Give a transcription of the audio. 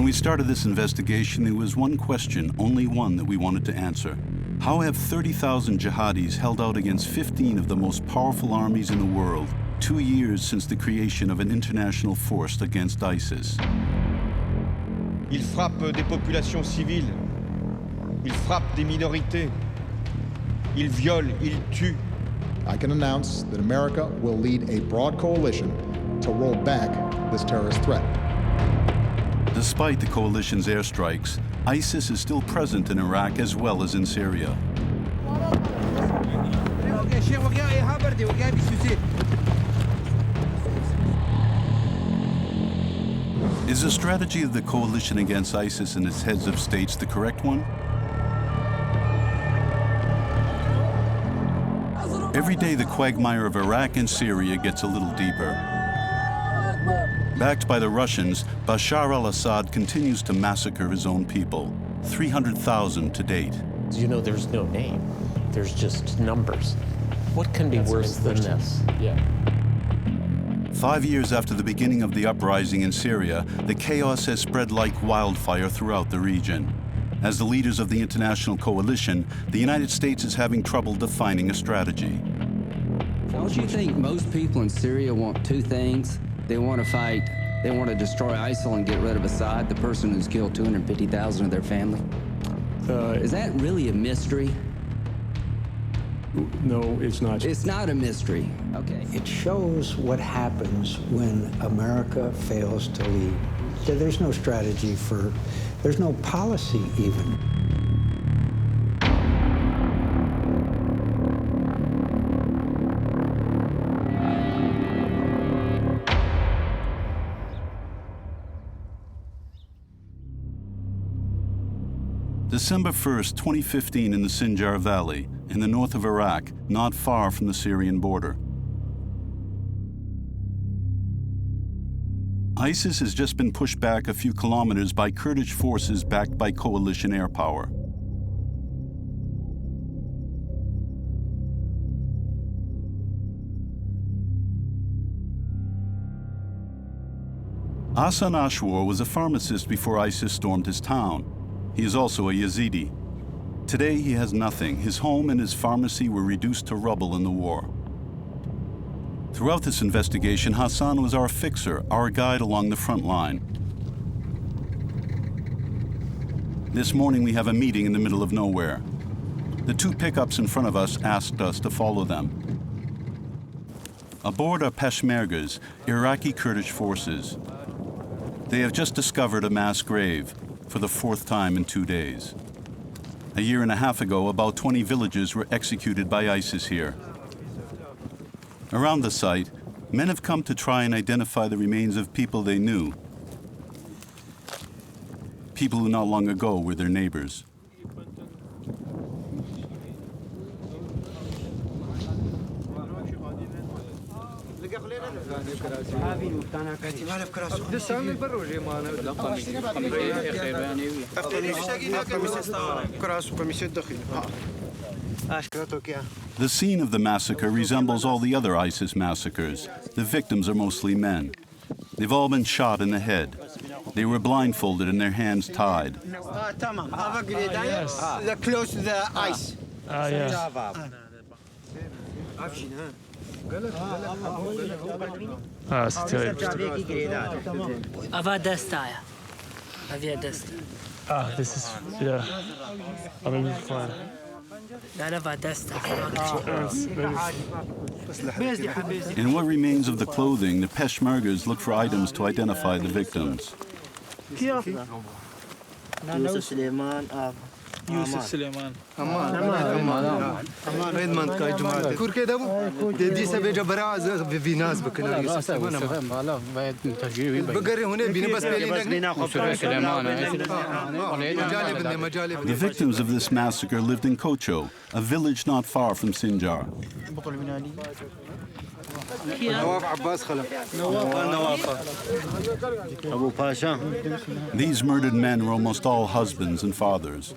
When we started this investigation, there was one question, only one, that we wanted to answer. How have 30,000 jihadis held out against 15 of the most powerful armies in the world, 2 years since the creation of an international force against ISIS? Ils frappent des populations civiles, ils frappent des minorités, ils violent, ils tuent. I can announce that America will lead a broad coalition to roll back this terrorist threat. Despite the coalition's airstrikes, ISIS is still present in Iraq as well as in Syria. Is the strategy of the coalition against ISIS and its heads of states the correct one? Every day, the quagmire of Iraq and Syria gets a little deeper. Backed by the Russians, Bashar al-Assad continues to massacre his own people, 300,000 to date. You know, there's no name. There's just numbers. What can be worse than this? Yeah. 5 years after the beginning of the uprising in Syria, the chaos has spread like wildfire throughout the region. As the leaders of the international coalition, the United States is having trouble defining a strategy. Don't you think most people in Syria want two things? They want to fight, they want to destroy ISIL and get rid of Assad, the person who's killed 250,000 of their family? Is that really a mystery? No, it's not. It's not a mystery. Okay. It shows what happens when America fails to lead. There's no strategy there's no policy even. December 1st, 2015, in the Sinjar Valley, in the north of Iraq, not far from the Syrian border. ISIS has just been pushed back a few kilometers by Kurdish forces backed by coalition air power. Hassan Ashwar was a pharmacist before ISIS stormed his town. He is also a Yazidi. Today he has nothing. His home and his pharmacy were reduced to rubble in the war. Throughout this investigation, Hassan was our fixer, our guide along the front line. This morning we have a meeting in the middle of nowhere. The two pickups in front of us asked us to follow them. Aboard are Peshmergas, Iraqi Kurdish forces. They have just discovered a mass grave, for the fourth time in 2 days. A year and a half ago, about 20 villagers were executed by ISIS here. Around the site, men have come to try and identify the remains of people they knew, people who not long ago were their neighbors. The scene of the massacre resembles all the other ISIS massacres. The victims are mostly men. They've all been shot in the head. They were blindfolded and their hands tied. Yes. They're close to the ice. Yes. C'est terrible. This is, yeah. I'm fine. In what remains of the clothing, the Peshmergas look for items to identify the victims. Yusuf Suleiman. The victims of this massacre lived in Kocho, a village not far from Sinjar. These murdered men were almost all husbands and fathers.